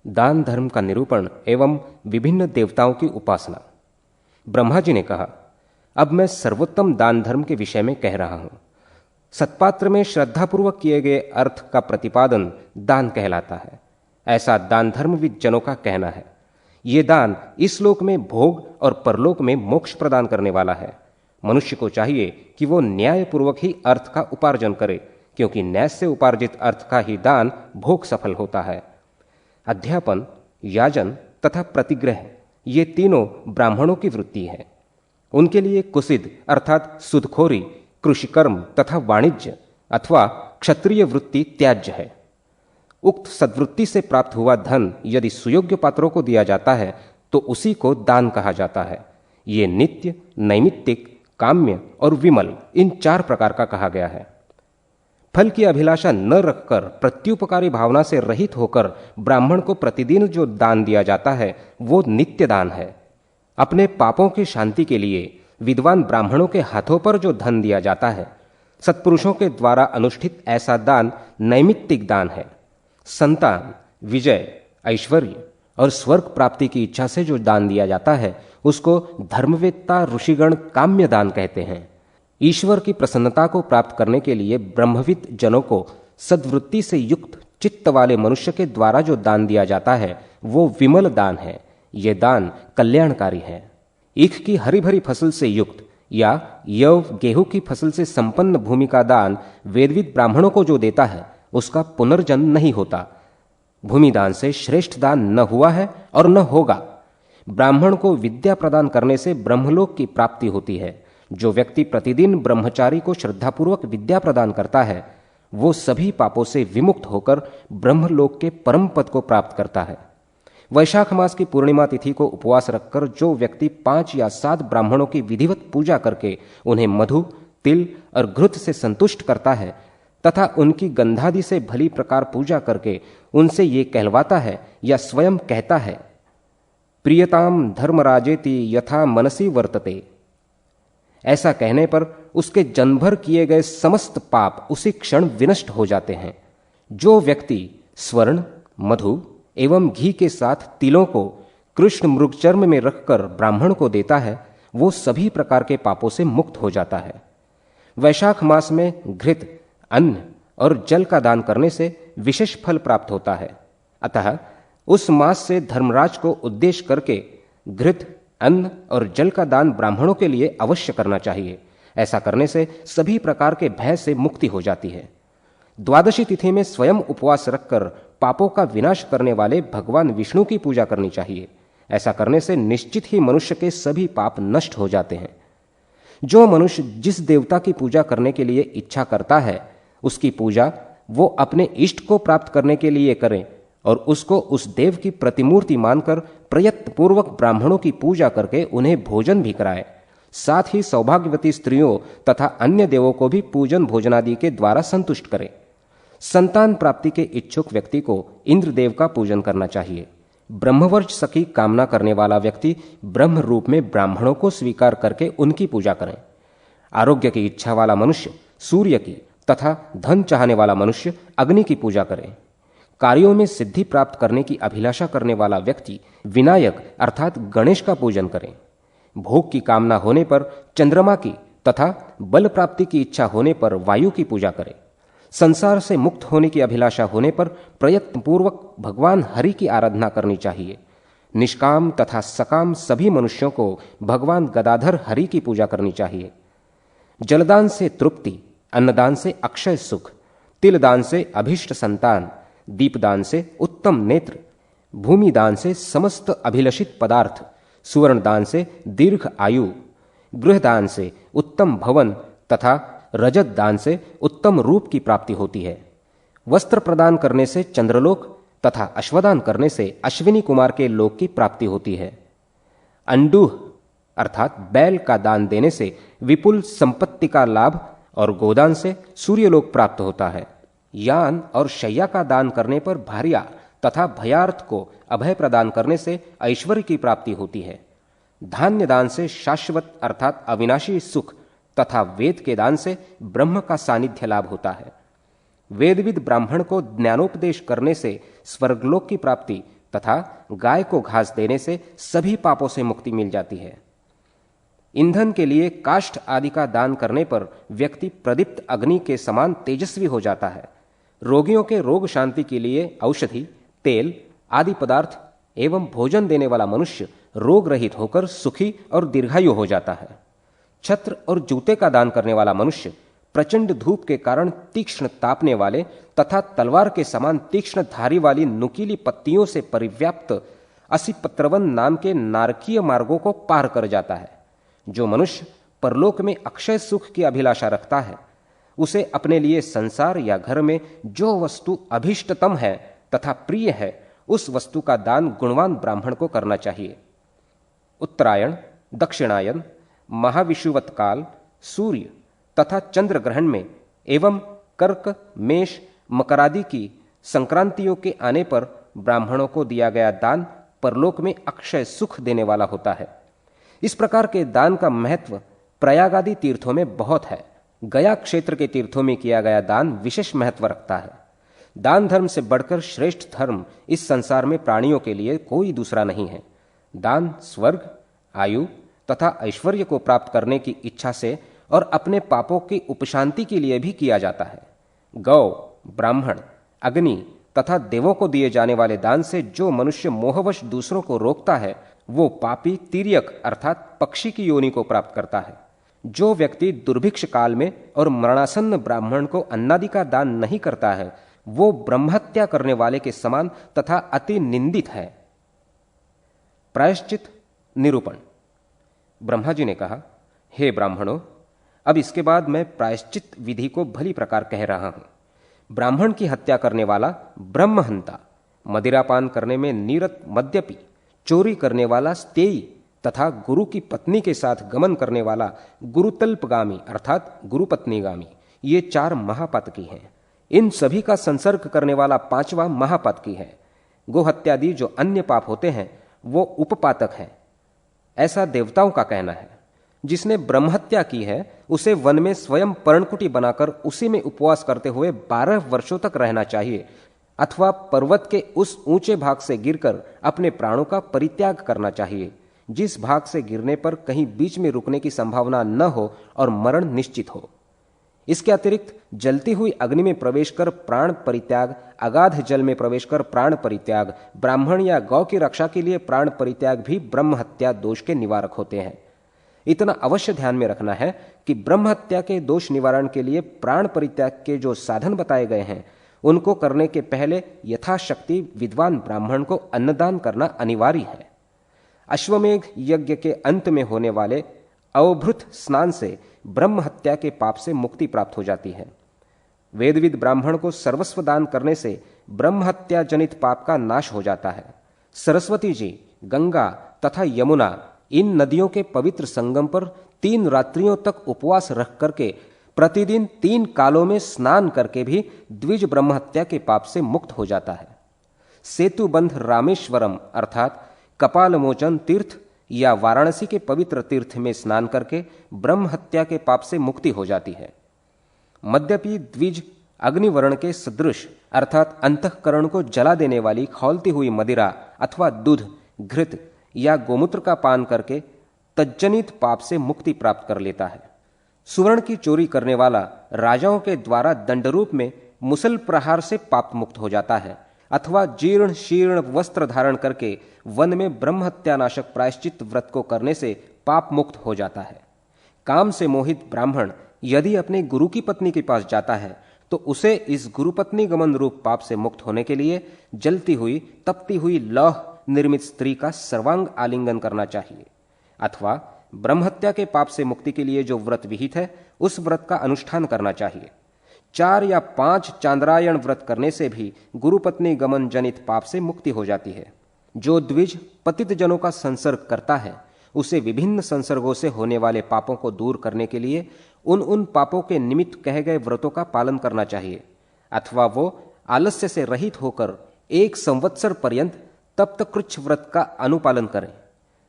दान धर्म का निरूपण एवं विभिन्न देवताओं की उपासना। ब्रह्मा जी ने कहा, अब मैं सर्वोत्तम दान धर्म के विषय में कह रहा हूं। सत्पात्र में श्रद्धापूर्वक किए गए अर्थ का प्रतिपादन दान कहलाता है, ऐसा दान धर्मविद जनों का कहना है। ये दान इस लोक में भोग और परलोक में मोक्ष प्रदान करने वाला है। मनुष्य को चाहिए कि वो न्यायपूर्वक ही अर्थ का उपार्जन करे, क्योंकि न्याय से उपार्जित अर्थ का ही दान भोग सफल होता है। अध्यापन, याजन तथा प्रतिग्रह ये तीनों ब्राह्मणों की वृत्ति है। उनके लिए कुसिद अर्थात सुदखोरी, कृषिकर्म तथा वाणिज्य अथवा क्षत्रिय वृत्ति त्याज्य है। उक्त सद्वृत्ति से प्राप्त हुआ धन यदि सुयोग्य पात्रों को दिया जाता है तो उसी को दान कहा जाता है। ये नित्य, नैमित्तिक, काम्य और विमल इन 4 प्रकार का कहा गया है। फल की अभिलाषा न रखकर प्रत्युपकारी भावना से रहित होकर ब्राह्मण को प्रतिदिन जो दान दिया जाता है वो नित्य दान है। अपने पापों की शांति के लिए विद्वान ब्राह्मणों के हाथों पर जो धन दिया जाता है, सत्पुरुषों के द्वारा अनुष्ठित ऐसा दान नैमित्तिक दान है। संतान, विजय, ऐश्वर्य और स्वर्ग प्राप्ति की इच्छा से जो दान दिया जाता है उसको धर्मवेत्ता ऋषिगण काम्य दान कहते हैं। ईश्वर की प्रसन्नता को प्राप्त करने के लिए ब्रह्मविद जनों को सद्वृत्ति से युक्त चित्त वाले मनुष्य के द्वारा जो दान दिया जाता है वो विमल दान है। ये दान कल्याणकारी है। ईख की हरी भरी फसल से युक्त या यव गेहूं की फसल से संपन्न भूमि का दान वेदविद ब्राह्मणों को जो देता है उसका पुनर्जन्म नहीं होता। भूमि दान से श्रेष्ठ दान न हुआ है और न होगा। ब्राह्मण को विद्या प्रदान करने से ब्रह्मलोक की प्राप्ति होती है। जो व्यक्ति प्रतिदिन ब्रह्मचारी को श्रद्धापूर्वक विद्या प्रदान करता है वो सभी पापों से विमुक्त होकर ब्रह्मलोक के परम पद को प्राप्त करता है। वैशाख मास की पूर्णिमा तिथि को उपवास रखकर जो व्यक्ति 5 या 7 ब्राह्मणों की विधिवत पूजा करके उन्हें मधु, तिल और घृत से संतुष्ट करता है तथा उनकी गंधादि से भली प्रकार पूजा करके उनसे ये कहलवाता है या स्वयं कहता है, प्रियताम धर्मराजेति यथा मनसी वर्तते, ऐसा कहने पर उसके जन्म भर किए गए समस्त पाप उसी क्षण विनष्ट हो जाते हैं। जो व्यक्ति स्वर्ण, मधु एवं घी के साथ तिलों को कृष्ण मृगचर्म में रखकर ब्राह्मण को देता है वो सभी प्रकार के पापों से मुक्त हो जाता है। वैशाख मास में घृत, अन्न और जल का दान करने से विशेष फल प्राप्त होता है। अतः उस मास से धर्मराज को उद्देश्य करके घृत, अन्न और जल का दान ब्राह्मणों के लिए अवश्य करना चाहिए। ऐसा करने से सभी प्रकार के भय से मुक्ति हो जाती है। द्वादशी तिथि में स्वयं उपवास रखकर पापों का विनाश करने वाले भगवान विष्णु की पूजा करनी चाहिए। ऐसा करने से निश्चित ही मनुष्य के सभी पाप नष्ट हो जाते हैं। जो मनुष्य जिस देवता की पूजा करने के लिए इच्छा करता है उसकी पूजा वो अपने इष्ट को प्राप्त करने के लिए करे और उसको उस देव की प्रतिमूर्ति मानकर प्रयत्नपूर्वक ब्राह्मणों की पूजा करके उन्हें भोजन भी कराए। साथ ही सौभाग्यवती स्त्रियों तथा अन्य देवों को भी पूजन भोजनादि के द्वारा संतुष्ट करे। संतान प्राप्ति के इच्छुक व्यक्ति को इंद्रदेव का पूजन करना चाहिए। ब्रह्मवर्ष सखी कामना करने वाला व्यक्ति ब्रह्म रूप में ब्राह्मणों को स्वीकार करके उनकी पूजा करें। आरोग्य की इच्छा वाला मनुष्य सूर्य की तथा धन चाहने वाला मनुष्य अग्नि की पूजा करे। कार्यों में सिद्धि प्राप्त करने की अभिलाषा करने वाला व्यक्ति विनायक अर्थात गणेश का पूजन करे। भोग की कामना होने पर चंद्रमा की तथा बल प्राप्ति की इच्छा होने पर वायु की पूजा करे। संसार से मुक्त होने की अभिलाषा होने पर प्रयत्नपूर्वक भगवान हरि की आराधना करनी चाहिए। निष्काम तथा सकाम सभी मनुष्यों को भगवान गदाधर हरि की पूजा करनी चाहिए। जलदान से तृप्ति, अन्नदान से अक्षय सुख, तिलदान से अभिष्ट संतान, दीपदान से उत्तम नेत्र, भूमि दान से समस्त अभिलषित पदार्थ, सुवर्ण दान से दीर्घ आयु, गृह दान से उत्तम भवन तथा रजत दान से उत्तम रूप की प्राप्ति होती है। वस्त्र प्रदान करने से चंद्रलोक तथा अश्वदान करने से अश्विनी कुमार के लोक की प्राप्ति होती है। अंडूह अर्थात बैल का दान देने से विपुल संपत्ति का लाभ और गोदान से सूर्यलोक प्राप्त होता है। यान और शैया का दान करने पर भार्या तथा भयार्थ को अभय प्रदान करने से ऐश्वर्य की प्राप्ति होती है। धान्य दान से शाश्वत अर्थात अविनाशी सुख तथा वेद के दान से ब्रह्म का सानिध्य लाभ होता है। वेदविद ब्राह्मण को ज्ञानोपदेश करने से स्वर्गलोक की प्राप्ति तथा गाय को घास देने से सभी पापों से मुक्ति मिल जाती है। ईंधन के लिए काष्ठ आदि का दान करने पर व्यक्ति प्रदीप्त अग्नि के समान तेजस्वी हो जाता है। रोगियों के रोग शांति के लिए औषधि, तेल आदि पदार्थ एवं भोजन देने वाला मनुष्य रोग रहित होकर सुखी और दीर्घायु हो जाता है। छत्र और जूते का दान करने वाला मनुष्य प्रचंड धूप के कारण तीक्ष्ण तापने वाले तथा तलवार के समान तीक्ष्ण धारी वाली नुकीली पत्तियों से परिव्याप्त असिपत्रवन नाम के नारकीय मार्गों को पार कर जाता है। जो मनुष्य परलोक में अक्षय सुख की अभिलाषा रखता है, उसे अपने लिए संसार या घर में जो वस्तु अभीष्टतम है तथा प्रिय है, उस वस्तु का दान गुणवान ब्राह्मण को करना चाहिए। उत्तरायण, दक्षिणायन, महाविषुवत काल, सूर्य तथा चंद्र ग्रहण में एवं कर्क, मेष, मकरादि की संक्रांतियों के आने पर ब्राह्मणों को दिया गया दान परलोक में अक्षय सुख देने वाला होता है। इस प्रकार के दान का महत्व प्रयाग आदि तीर्थों में बहुत है। गया क्षेत्र के तीर्थों में किया गया दान विशेष महत्व रखता है। दान धर्म से बढ़कर श्रेष्ठ धर्म इस संसार में प्राणियों के लिए कोई दूसरा नहीं है। दान स्वर्ग, आयु तथा ऐश्वर्य को प्राप्त करने की इच्छा से और अपने पापों की उपशांति के लिए भी किया जाता है। गौ, ब्राह्मण, अग्नि तथा देवों को दिए जाने वाले दान से जो मनुष्य मोहवश दूसरों को रोकता है, वो पापी तिर्यक अर्थात पक्षी की योनि को प्राप्त करता है। जो व्यक्ति दुर्भिक्ष काल में और मरणासन्न ब्राह्मण को अन्नादि का दान नहीं करता है, वो ब्रह्महत्या करने वाले के समान तथा अति निंदित है। प्रायश्चित निरूपण। ब्रह्मा जी ने कहा, हे ब्राह्मणों, अब इसके बाद मैं प्रायश्चित विधि को भली प्रकार कह रहा हूं। ब्राह्मण की हत्या करने वाला ब्रह्महंता, मदिरापान करने में निरत मद्यपी, चोरी करने वाला स्तेयी तथा गुरु की पत्नी के साथ गमन करने वाला गुरुतल्पगामी अर्थात गुरुपत्नीगामी, ये 4 महापातकी हैं। इन सभी का संसर्ग करने वाला 5वां महापातकी है। गोहत्यादि जो अन्य पाप होते हैं वो उपपातक हैं, ऐसा देवताओं का कहना है। जिसने ब्रह्महत्या की है उसे वन में स्वयं पर्णकुटी बनाकर उसी में उपवास करते हुए 12 वर्षों तक रहना चाहिए, अथवा पर्वत के उस ऊंचे भाग से गिरकर अपने प्राणों का परित्याग करना चाहिए जिस भाग से गिरने पर कहीं बीच में रुकने की संभावना न हो और मरण निश्चित हो। इसके अतिरिक्त जलती हुई अग्नि में प्रवेश कर प्राण परित्याग, अगाध जल में प्रवेश कर प्राण परित्याग, ब्राह्मण या गौ की रक्षा के लिए प्राण परित्याग भी ब्रह्म हत्या दोष के निवारक होते हैं। इतना अवश्य ध्यान में रखना है कि ब्रह्म हत्या के दोष निवारण के लिए प्राण परित्याग के जो साधन बताए गए हैं उनको करने के पहले यथाशक्ति विद्वान ब्राह्मण को अन्नदान करना अनिवार्य है। अश्वमेघ यज्ञ के अंत में होने वाले अवभृत स्नान से ब्रह्म हत्या के पाप से मुक्ति प्राप्त हो जाती है। वेदविद ब्राह्मण को सर्वस्व दान करने से ब्रह्म हत्या जनित पाप का नाश हो जाता है। सरस्वती जी, गंगा तथा यमुना, इन नदियों के पवित्र संगम पर 3 रात्रियों तक उपवास रख करके प्रतिदिन 3 कालों में स्नान करके भी द्विज ब्रह्म हत्या के पाप से मुक्त हो जाता है। सेतुबंध रामेश्वरम अर्थात कपालमोचन तीर्थ या वाराणसी के पवित्र तीर्थ में स्नान करके ब्रह्म हत्या के पाप से मुक्ति हो जाती है। मद्यपि द्विज अग्निवर्ण के सदृश अर्थात अंतःकरण को जला देने वाली खौलती हुई मदिरा अथवा दूध, घृत या गोमूत्र का पान करके तज्जनित पाप से मुक्ति प्राप्त कर लेता है। सुवर्ण की चोरी करने वाला राजाओं के द्वारा दंडरूप में मुसल प्रहार से पाप मुक्त हो जाता है, अथवा जीर्ण शीर्ण वस्त्र धारण करके वन में ब्रह्म हत्यानाशक प्रायश्चित व्रत को करने से पाप मुक्त हो जाता है। काम से मोहित ब्राह्मण यदि अपने गुरु की पत्नी के पास जाता है तो उसे इस गुरुपत्नी गमन रूप पाप से मुक्त होने के लिए जलती हुई तपती हुई लौह निर्मित स्त्री का सर्वांग आलिंगन करना चाहिए, अथवा ब्रह्महत्या के पाप से मुक्ति के लिए जो व्रत विहित है उस व्रत का अनुष्ठान करना चाहिए। 4 या 5 चांद्रायण व्रत करने से भी गुरुपत्नी गमन जनित पाप से मुक्ति हो जाती है। जो द्विज पतित जनों का संसर्ग करता है उसे विभिन्न संसर्गों से होने वाले पापों को दूर करने के लिए उन पापों के निमित्त कहे गए व्रतों का पालन करना चाहिए, अथवा वो आलस्य से रहित होकर 1 संवत्सर पर्यंत तप्तकृच्छ व्रत का अनुपालन करें।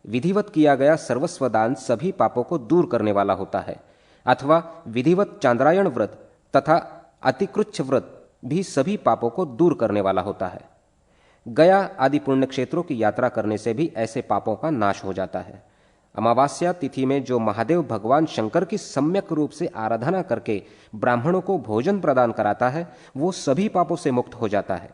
विधिवत किया गया सर्वस्व दान सभी पापों को दूर करने वाला होता है, अथवा विधिवत चांद्रायण व्रत तथा अतिकृच्छ व्रत भी सभी पापों को दूर करने वाला होता है। गया आदि पुण्य क्षेत्रों की यात्रा करने से भी ऐसे पापों का नाश हो जाता है। अमावास्या तिथि में जो महादेव भगवान शंकर की सम्यक रूप से आराधना करके ब्राह्मणों को भोजन प्रदान कराता है, वो सभी पापों से मुक्त हो जाता है।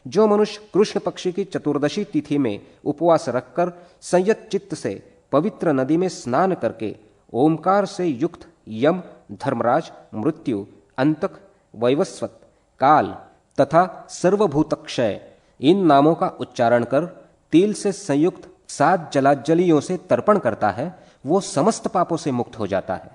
जो मनुष्य कृष्ण पक्ष की चतुर्दशी तिथि में उपवास रखकर संयत चित्त से पवित्र नदी में स्नान करके ओमकार से युक्त यम, धर्मराज, मृत्यु, अंतक, वैवस्वत, काल तथा सर्वभूतक्षय इन नामों का उच्चारण कर तिल से संयुक्त 7 जलाजलियों से तर्पण करता है, वो समस्त पापों से मुक्त हो जाता है।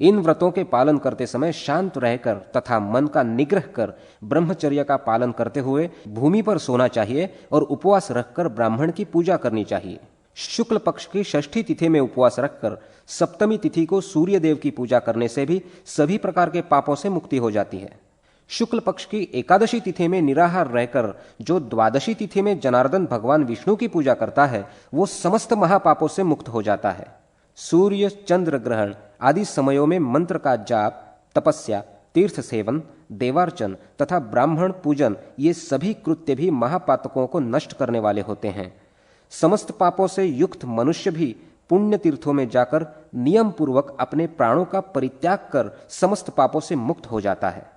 इन व्रतों के पालन करते समय शांत रहकर तथा मन का निग्रह कर ब्रह्मचर्य का पालन करते हुए भूमि पर सोना चाहिए और उपवास रखकर ब्राह्मण की पूजा करनी चाहिए। शुक्ल पक्ष की षष्ठी तिथि में उपवास रखकर सप्तमी तिथि को सूर्य देव की पूजा करने से भी सभी प्रकार के पापों से मुक्ति हो जाती है। शुक्ल पक्ष की एकादशी तिथि में निराहार रहकर जो द्वादशी तिथि में जनार्दन भगवान विष्णु की पूजा करता है, वो समस्त महापापों से मुक्त हो जाता है। सूर्य चंद्र ग्रहण आदि समयों में मंत्र का जाप, तपस्या, तीर्थ सेवन, देवार्चन तथा ब्राह्मण पूजन ये सभी कृत्य भी महापातकों को नष्ट करने वाले होते हैं। समस्त पापों से युक्त मनुष्य भी पुण्य तीर्थों में जाकर नियम पूर्वक अपने प्राणों का परित्याग कर समस्त पापों से मुक्त हो जाता है।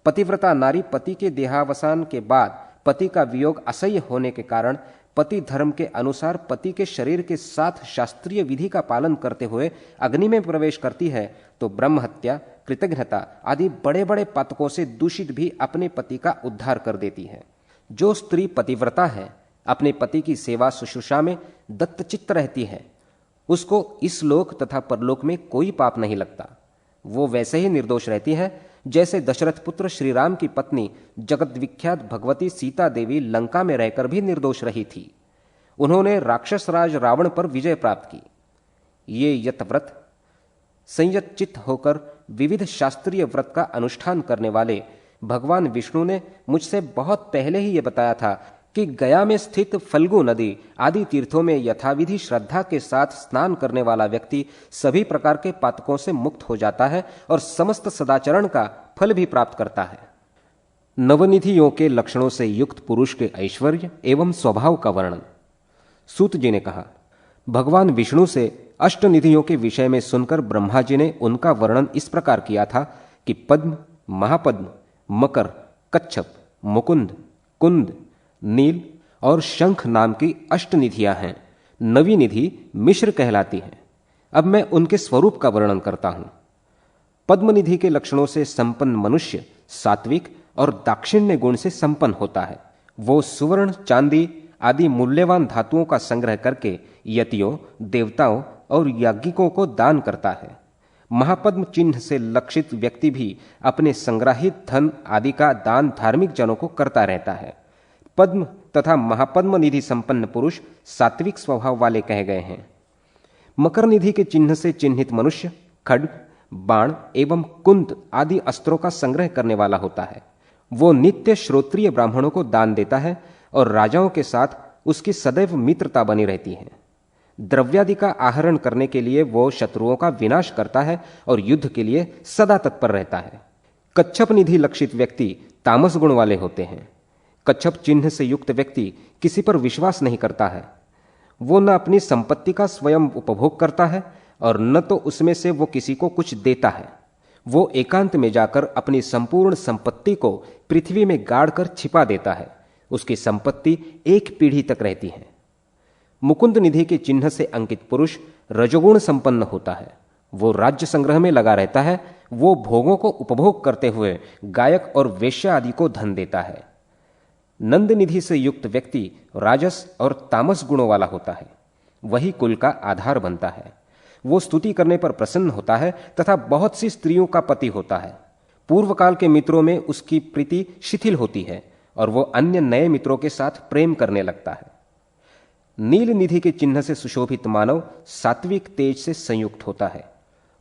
पतिव्रता नारी पति के देहावसान के बाद पति का वियोग असह्य होने के कारण पति धर्म के अनुसार पति के शरीर के साथ शास्त्रीय विधि का पालन करते हुए अग्नि में प्रवेश करती है तो ब्रह्म हत्या, कृतघ्नता आदि बड़े बड़े पातकों से दूषित भी अपने पति का उद्धार कर देती है। जो स्त्री पतिव्रता है, अपने पति की सेवा शुश्रूषा में दत्तचित्त रहती है, उसको इस लोक तथा परलोक में कोई पाप नहीं लगता। वो वैसे ही निर्दोष रहती है जैसे दशरथ पुत्र श्री राम की पत्नी जगत विख्यात भगवती सीता देवी लंका में रहकर भी निर्दोष रही थी। उन्होंने राक्षस राज रावण पर विजय प्राप्त की। ये यतव्रत संयत चित्त होकर विविध शास्त्रीय व्रत का अनुष्ठान करने वाले भगवान विष्णु ने मुझसे बहुत पहले ही ये बताया था कि गया में स्थित फल्गु नदी आदि तीर्थों में यथाविधि श्रद्धा के साथ स्नान करने वाला व्यक्ति सभी प्रकार के पातकों से मुक्त हो जाता है और समस्त सदाचरण का फल भी प्राप्त करता है। नवनिधियों के लक्षणों से युक्त पुरुष के ऐश्वर्य एवं स्वभाव का वर्णन। सूत जी ने कहा, भगवान विष्णु से अष्टनिधियों के विषय में सुनकर ब्रह्मा जी ने उनका वर्णन इस प्रकार किया था कि पद्म, महापद्म, मकर, कच्छप, मुकुंद, कुंद, नील और शंख नाम की अष्टनिधियां हैं। नवी निधि मिश्र कहलाती हैं। अब मैं उनके स्वरूप का वर्णन करता हूं। पद्मनिधि के लक्षणों से संपन्न मनुष्य सात्विक और दाक्षिण्य गुण से संपन्न होता है। वो सुवर्ण, चांदी आदि मूल्यवान धातुओं का संग्रह करके यतियों, देवताओं और याज्ञिकों को दान करता है। महापद्म चिन्ह से लक्षित व्यक्ति भी अपने संग्रहित धन आदि का दान धार्मिक जनों को करता रहता है। पद्म तथा महापद्म निधि संपन्न पुरुष सात्विक स्वभाव वाले कहे गए हैं। मकर निधि के चिन्ह से चिन्हित मनुष्य खड्ग, बाण एवं कुंद आदि अस्त्रों का संग्रह करने वाला होता है। वो नित्य श्रोत्रिय ब्राह्मणों को दान देता है और राजाओं के साथ उसकी सदैव मित्रता बनी रहती है। द्रव्यादि का आहरण करने के लिए वो शत्रुओं का विनाश करता है और युद्ध के लिए सदा तत्पर रहता है। कच्छप निधि लक्षित व्यक्ति तामस गुण वाले होते हैं। कच्छप चिन्ह से युक्त व्यक्ति किसी पर विश्वास नहीं करता है। वो न अपनी संपत्ति का स्वयं उपभोग करता है और न तो उसमें से वो किसी को कुछ देता है। वो एकांत में जाकर अपनी संपूर्ण संपत्ति को पृथ्वी में गाड़ कर छिपा देता है। उसकी संपत्ति 1 पीढ़ी तक रहती है। मुकुंद निधि के चिन्ह से अंकित पुरुष रजोगुण संपन्न होता है। वो राज्य संग्रह में लगा रहता है। वो भोगों को उपभोग करते हुए गायक और वेश्या आदि को धन देता है। नंद निधि से युक्त व्यक्ति राजस और तामस गुणों वाला होता है। वही कुल का आधार बनता है। वो स्तुति करने पर प्रसन्न होता है तथा बहुत सी स्त्रियों का पति होता है। पूर्व काल के मित्रों में उसकी प्रीति शिथिल होती है और वो अन्य नए मित्रों के साथ प्रेम करने लगता है। नील निधि के चिन्ह से सुशोभित मानव सात्विक तेज से संयुक्त होता है।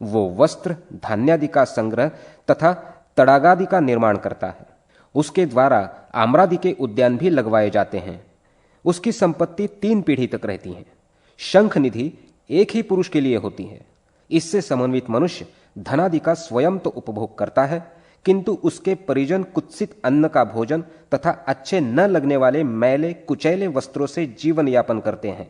वो वस्त्र, धान्यादि का संग्रह तथा तड़ागादि का निर्माण करता है। उसके द्वारा आम्रादि के उद्यान भी लगवाए जाते हैं। उसकी संपत्ति 3 पीढ़ी तक रहती है। शंख निधि एक ही पुरुष के लिए होती है। इससे समन्वित मनुष्य धनादि का स्वयं तो उपभोग करता है, किंतु उसके परिजन कुत्सित अन्न का भोजन तथा अच्छे न लगने वाले मैले कुचैले वस्त्रों से जीवन यापन करते हैं।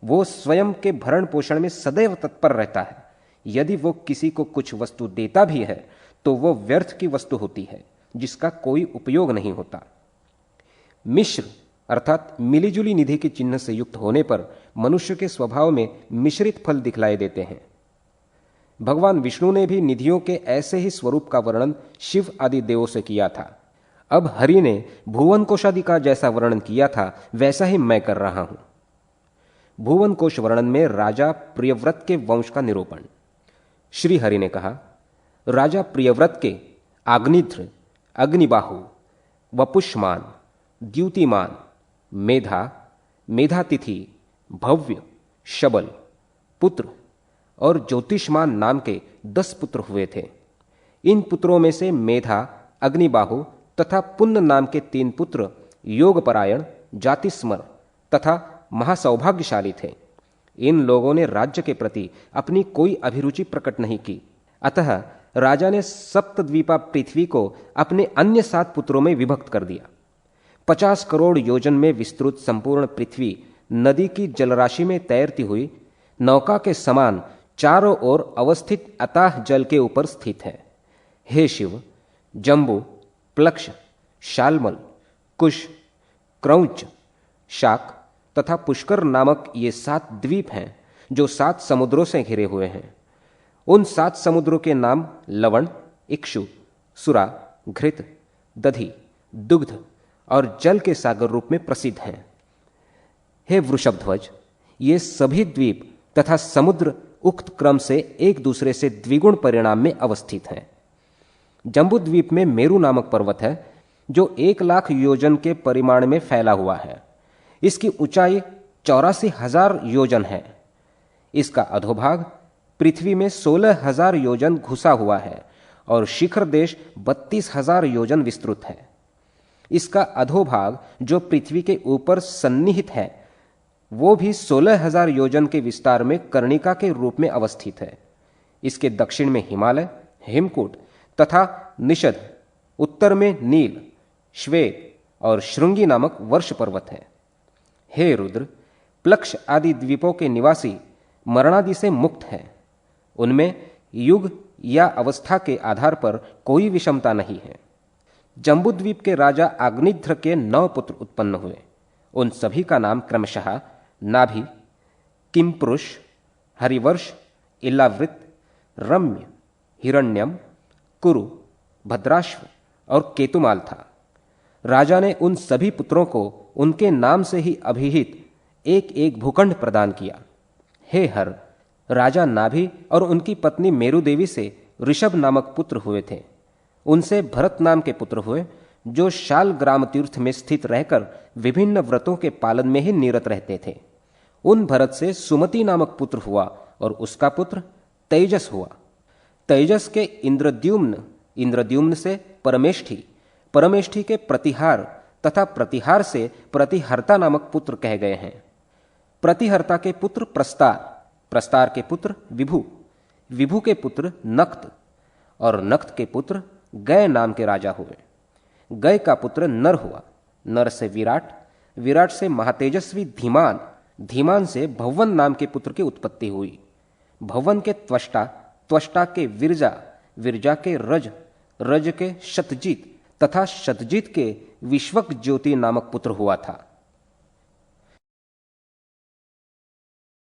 वो स्वयं के भरण पोषण में सदैव तत्पर रहता है। यदि वो किसी को कुछ वस्तु देता भी है तो वो व्यर्थ की वस्तु होती है, जिसका कोई उपयोग नहीं होता। मिश्र अर्थात मिलीजुली निधि के चिन्ह से युक्त होने पर मनुष्य के स्वभाव में मिश्रित फल दिखलाई देते हैं। भगवान विष्णु ने भी निधियों के ऐसे ही स्वरूप का वर्णन शिव आदि देवों से किया था। अब हरि ने भुवन कोशादि का जैसा वर्णन किया था वैसा ही मैं कर रहा हूं। भुवन कोश वर्णन में राजा प्रियव्रत के वंश का निरूपण। श्री हरि ने कहा, राजा प्रियव्रत के आग्निध्र, अग्निबाहु, वपुष्मान, द्युतिमान, मेधा, मेधातिथि, भव्य, शबल, पुत्र और ज्योतिष्मान नाम के 10 पुत्र हुए थे। इन पुत्रों में से मेधा, अग्निबाहु तथा पुण्य नाम के 3 पुत्र योगपरायण, जातिस्मर तथा महासौभाग्यशाली थे। इन लोगों ने राज्य के प्रति अपनी कोई अभिरुचि प्रकट नहीं की। अतः राजा ने सप्तद्वीपा पृथ्वी को अपने अन्य 7 पुत्रों में विभक्त कर दिया। 50 करोड़ योजन में विस्तृत संपूर्ण पृथ्वी नदी की जलराशि में तैरती हुई नौका के समान चारों ओर अवस्थित अथाह जल के ऊपर स्थित है। हे शिव, जम्बू, प्लक्ष, शालमल, कुश, क्रौंच, शाक तथा पुष्कर नामक ये 7 द्वीप हैं जो 7 समुद्रों से घिरे हुए हैं। उन 7 समुद्रों के नाम लवण, इक्षु, सुरा, घृत, दधि, दुग्ध और जल के सागर रूप में प्रसिद्ध हैं। हे वृषभध्वज, ये सभी द्वीप तथा समुद्र उक्त क्रम से एक दूसरे से द्विगुण परिणाम में अवस्थित हैं। जम्बू द्वीप में मेरु नामक पर्वत है जो 1,00,000 योजन के परिमाण में फैला हुआ है। इसकी ऊंचाई 84,000 योजन है। इसका अधोभाग पृथ्वी में 16,000 योजन घुसा हुआ है और शिखर देश 32,000 योजन विस्तृत है। इसका अधोभाग जो पृथ्वी के ऊपर सन्निहित है वो भी 16,000 योजन के विस्तार में कर्णिका के रूप में अवस्थित है। इसके दक्षिण में हिमालय, हिमकूट तथा निषद, उत्तर में नील, श्वेत और श्रृंगी नामक वर्ष पर्वत है। हे रुद्र, प्लक्ष आदि द्वीपों के निवासी मरणादि से मुक्त हैं। उनमें युग या अवस्था के आधार पर कोई विषमता नहीं है। जम्बूद्वीप के राजा आग्निध्र के 9 पुत्र उत्पन्न हुए। उन सभी का नाम क्रमशः नाभि, किमपुरुष, हरिवर्ष, इलावृत, रम्य, हिरण्यम, कुरु, भद्राश्व और केतुमाल था। राजा ने उन सभी पुत्रों को उनके नाम से ही अभिहित एक एक भूखंड प्रदान किया। हे हर, राजा नाभि और उनकी पत्नी मेरु देवी से ऋषभ नामक पुत्र हुए थे। उनसे भरत नाम के पुत्र हुए जो शाल ग्राम तीर्थ में स्थित रहकर विभिन्न व्रतों के पालन में ही निरत रहते थे। उन भरत से सुमति नामक पुत्र हुआ और उसका पुत्र तेजस हुआ। तेजस के इंद्रद्युम्न, इंद्रद्युम्न से परमेष्ठी, परमेष्ठी के प्रतिहार तथा प्रतिहार से प्रतिहर्ता नामक पुत्र कह गए हैं। प्रतिहर्ता के पुत्र प्रस्तार, प्रस्तार के पुत्र विभु, विभु के पुत्र नक्त और नक्त के पुत्र गय नाम के राजा हुए। गय का पुत्र नर हुआ, नर से विराट, विराट से महातेजस्वी धीमान, धीमान से भवन नाम के पुत्र की उत्पत्ति हुई। भवन के त्वष्टा, त्वष्टा के विरजा, विरजा के रज, रज के शतजीत तथा शतजीत के विश्वक ज्योति नामक पुत्र हुआ था।